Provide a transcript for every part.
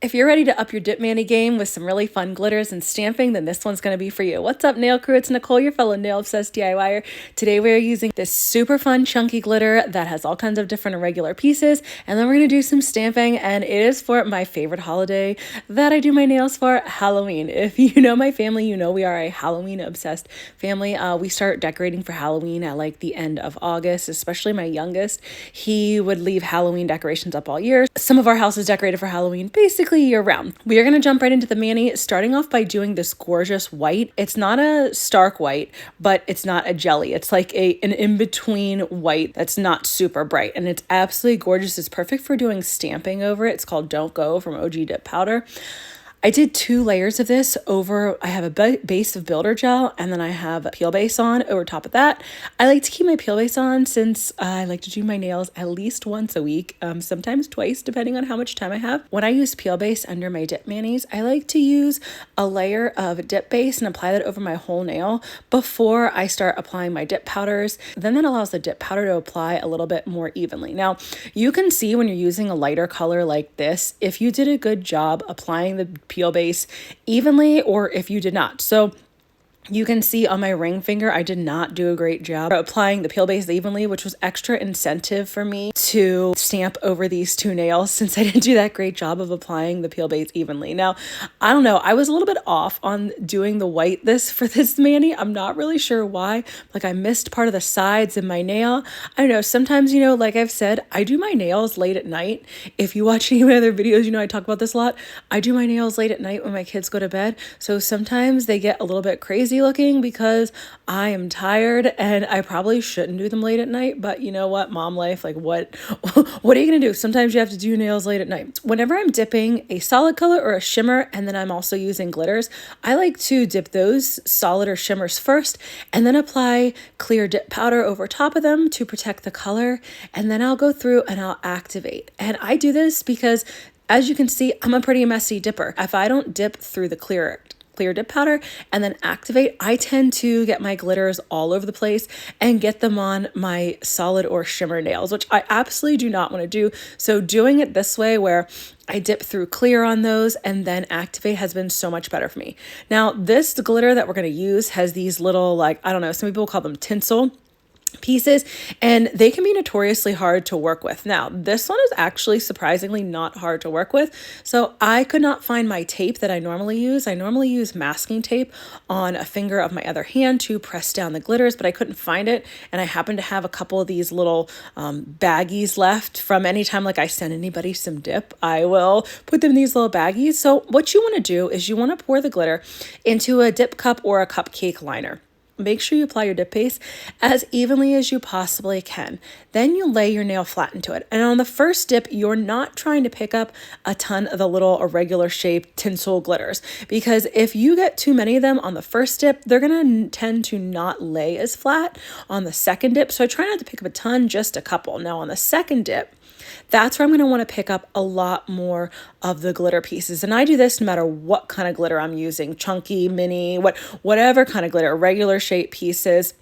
If you're ready to up your dip mani game with some really fun glitters and stamping, then this one's going to be for you. What's up, nail crew? It's Nicole, your fellow nail obsessed DIYer. Today we're using this super fun chunky glitter that has all kinds of different irregular pieces, and then we're going to do some stamping, and it is for my favorite holiday that I do my nails for, Halloween. If you know my family, you know we are a Halloween obsessed family. We start decorating for Halloween at like the end of August, especially my youngest. He would leave Halloween decorations up all year. Some of our house is decorated for Halloween basically year round. We are going to jump right into the mani, starting off by doing this gorgeous white. It's not a stark white, but it's not a jelly. It's like an in-between white that's not super bright, and it's absolutely gorgeous. It's perfect for doing stamping over it. It's called Don't Go from OG Dip Powder. I did 2 layers of this over. I have a base of builder gel, and then I have a peel base on over top of that. I like to keep my peel base on since I like to do my nails at least once a week, sometimes twice, depending on how much time I have. When I use peel base under my dip manis, I like to use a layer of dip base and apply that over my whole nail before I start applying my dip powders. Then that allows the dip powder to apply a little bit more evenly. Now, you can see when you're using a lighter color like this, if you did a good job applying the peel base evenly or if you did not. So you can see on my ring finger, I did not do a great job applying the peel base evenly, which was extra incentive for me to stamp over these 2 nails since I didn't do that great job of applying the peel base evenly. Now, I don't know, I was a little bit off on doing the white for this mani. I'm not really sure why. Like I missed part of the sides in my nail. I don't know, sometimes, you know, like I've said, I do my nails late at night. If you watch any of my other videos, you know I talk about this a lot. I do my nails late at night when my kids go to bed. So sometimes they get a little bit crazy looking because I am tired and I probably shouldn't do them late at night, but you know what, mom life, like what are you gonna do? Sometimes you have to do nails late at night. Whenever I'm dipping a solid color or a shimmer, and then I'm also using glitters, I like to dip those solid or shimmers first and then apply clear dip powder over top of them to protect the color, and then I'll go through and I'll activate. And I do this because, as you can see, I'm a pretty messy dipper. If I don't dip through the clear dip powder and then activate, I tend to get my glitters all over the place and get them on my solid or shimmer nails, which I absolutely do not want to do. So doing it this way, where I dip through clear on those and then activate, has been so much better for me. Now, this glitter that we're going to use has these little, like, I don't know, some people call them tinsel pieces, and they can be notoriously hard to work with. Now, this one is actually surprisingly not hard to work with. So I could not find my tape that I normally use. I normally use masking tape on a finger of my other hand to press down the glitters, but I couldn't find it. And I happen to have a couple of these little baggies left from anytime like I send anybody some dip, I will put them in these little baggies. So what you want to do is you want to pour the glitter into a dip cup or a cupcake liner. Make sure you apply your dip paste as evenly as you possibly can. Then you lay your nail flat into it. And on the first dip, you're not trying to pick up a ton of the little irregular shaped tinsel glitters, because if you get too many of them on the first dip, they're going to tend to not lay as flat on the second dip. So I try not to pick up a ton, just a couple. Now on the second dip, that's where I'm going to want to pick up a lot more of the glitter pieces. And I do this no matter what kind of glitter I'm using, chunky, mini, whatever kind of glitter, irregular shape pieces.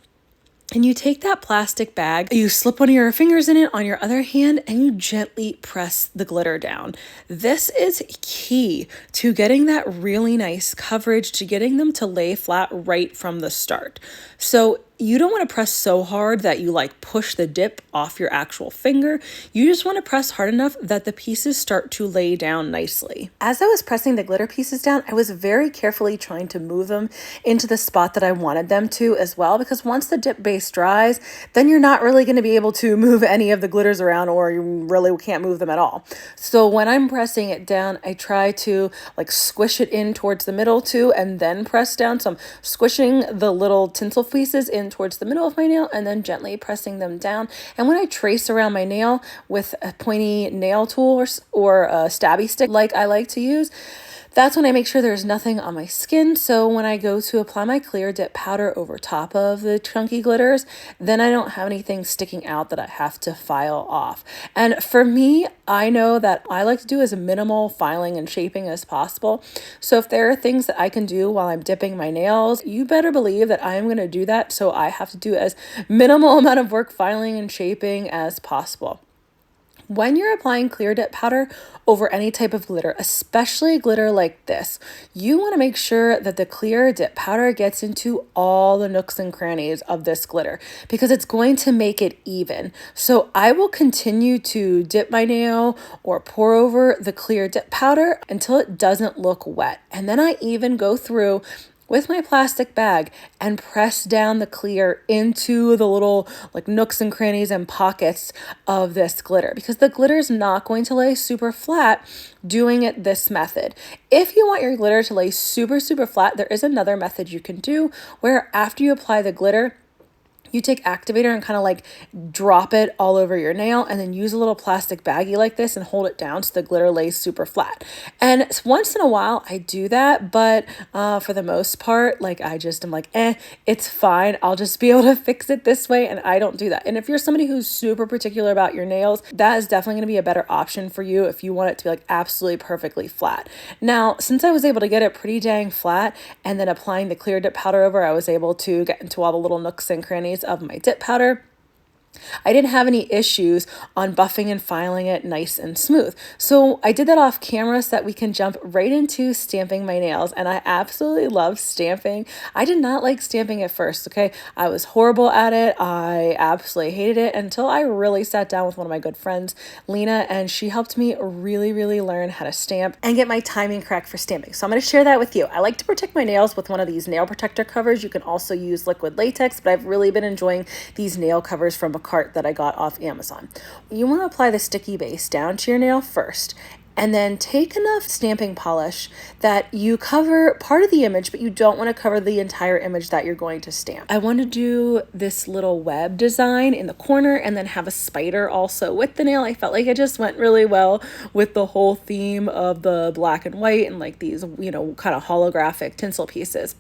And you take that plastic bag, you slip one of your fingers in it on your other hand, and you gently press the glitter down. This is key to getting that really nice coverage, to getting them to lay flat right from the start. So you don't want to press so hard that you like push the dip off your actual finger. You just want to press hard enough that the pieces start to lay down nicely. As I was pressing the glitter pieces down, I was very carefully trying to move them into the spot that I wanted them to as well, because once the dip base dries, then you're not really going to be able to move any of the glitters around, or you really can't move them at all. So when I'm pressing it down, I try to like squish it in towards the middle too, and then press down. So I'm squishing the little tinsel pieces in towards the middle of my nail and then gently pressing them down. And when I trace around my nail with a pointy nail tool or a stabby stick like I like to use, that's when I make sure there's nothing on my skin. So when I go to apply my clear dip powder over top of the chunky glitters, then I don't have anything sticking out that I have to file off. And for me, I know that I like to do as minimal filing and shaping as possible. So if there are things that I can do while I'm dipping my nails, you better believe that I am going to do that. So I have to do as minimal amount of work filing and shaping as possible. When you're applying clear dip powder over any type of glitter, especially glitter like this, you want to make sure that the clear dip powder gets into all the nooks and crannies of this glitter because it's going to make it even. So I will continue to dip my nail or pour over the clear dip powder until it doesn't look wet. And then I even go through with my plastic bag and press down the clear into the little like nooks and crannies and pockets of this glitter because the glitter is not going to lay super flat doing it this method. If you want your glitter to lay super flat, there is another method you can do where after you apply the glitter, you take activator and kind of like drop it all over your nail and then use a little plastic baggie like this and hold it down so the glitter lays super flat. And once in a while I do that, but for the most part, like I just am like, it's fine. I'll just be able to fix it this way, and I don't do that. And if you're somebody who's super particular about your nails, that is definitely going to be a better option for you if you want it to be like absolutely perfectly flat. Now, since I was able to get it pretty dang flat and then applying the clear dip powder over, I was able to get into all the little nooks and crannies of my dip powder. I didn't have any issues on buffing and filing it nice and smooth. So I did that off camera so that we can jump right into stamping my nails. And I absolutely love stamping. I did not like stamping at first, okay? I was horrible at it. I absolutely hated it until I really sat down with one of my good friends, Lena, and she helped me really learn how to stamp and get my timing correct for stamping. So I'm going to share that with you. I like to protect my nails with one of these nail protector covers. You can also use liquid latex, but I've really been enjoying these nail covers from a cart that I got off Amazon. You want to apply the sticky base down to your nail first, and then take enough stamping polish that you cover part of the image, but you don't want to cover the entire image that you're going to stamp. I want to do this little web design in the corner and then have a spider also with the nail. I felt like it just went really well with the whole theme of the black and white and like these, kind of holographic tinsel pieces.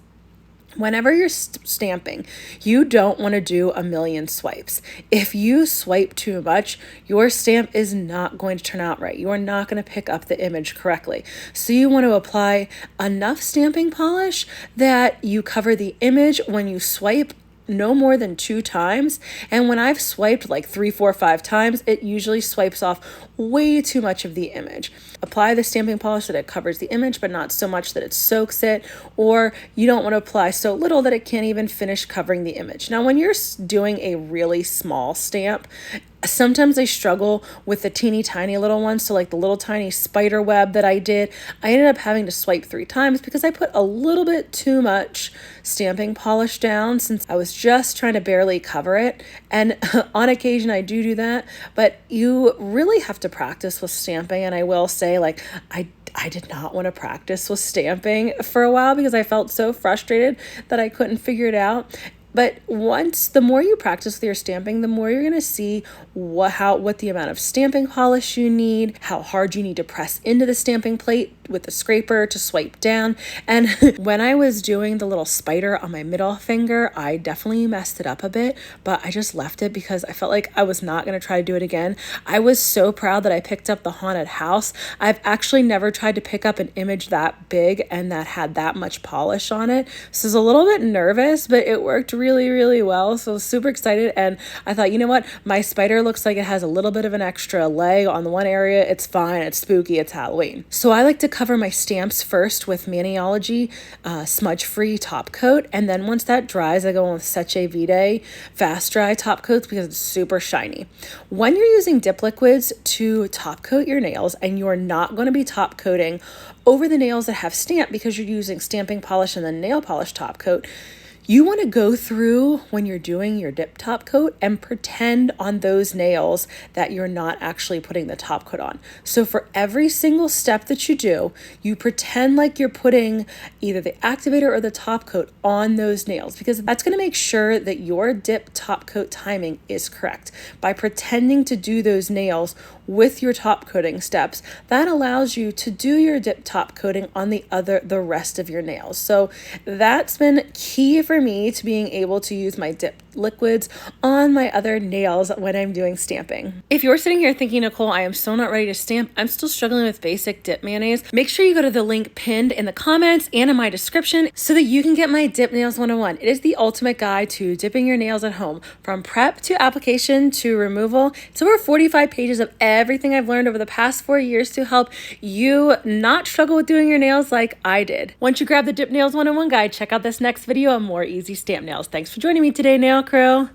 Whenever you're stamping, you don't want to do a million swipes. If you swipe too much, your stamp is not going to turn out right. You are not going to pick up the image correctly. So you want to apply enough stamping polish that you cover the image when you swipe no more than 2 times. And when I've swiped like 3, 4, 5 times, it usually swipes off way too much of the image. Apply the stamping polish that it covers the image, but not so much that it soaks it, or you don't want to apply so little that it can't even finish covering the image. Now, when you're doing a really small stamp, sometimes I struggle with the teeny tiny little ones. So like the little tiny spider web that I did, I ended up having to swipe 3 times because I put a little bit too much stamping polish down since I was just trying to barely cover it. And on occasion I do that, but you really have to practice with stamping. And I will say, like, I did not want to practice with stamping for a while because I felt so frustrated that I couldn't figure it out. But the more you practice with your stamping, the more you're going to see what the amount of stamping polish you need, how hard you need to press into the stamping plate with the scraper to swipe down. And when I was doing the little spider on my middle finger, I definitely messed it up a bit, but I just left it because I felt like I was not going to try to do it again. I was so proud that I picked up the haunted house. I've actually never tried to pick up an image that big and that had that much polish on it. So I was a little bit nervous, but it worked really well. So I was super excited, and I thought, you know what, my spider looks like it has a little bit of an extra leg on the one area. It's fine, it's spooky, it's Halloween. So I like to cover my stamps first with Maniology smudge free top coat, and then once that dries, I go in with Seche Vide fast dry top coats because it's super shiny. When you're using dip liquids to top coat your nails, and you're not going to be top coating over the nails that have stamp because you're using stamping polish and then nail polish top coat, you want to go through when you're doing your dip top coat and pretend on those nails that you're not actually putting the top coat on. So for every single step that you do, you pretend like you're putting either the activator or the top coat on those nails, because that's going to make sure that your dip top coat timing is correct. By pretending to do those nails with your top coating steps, that allows you to do your dip top coating on the rest of your nails. So that's been key for me to being able to use my dip liquids on my other nails when I'm doing stamping. If you're sitting here thinking, Nicole, I am so not ready to stamp, I'm still struggling with basic dip mayonnaise, make sure you go to the link pinned in the comments and in my description so that you can get my Dip Nails 101. It is the ultimate guide to dipping your nails at home, from prep to application to removal. It's over 45 pages of everything I've learned over the past 4 years to help you not struggle with doing your nails like I did. Once you grab the Dip Nails 101 guide, check out this next video on more easy stamp nails. Thanks for joining me today, nail crew.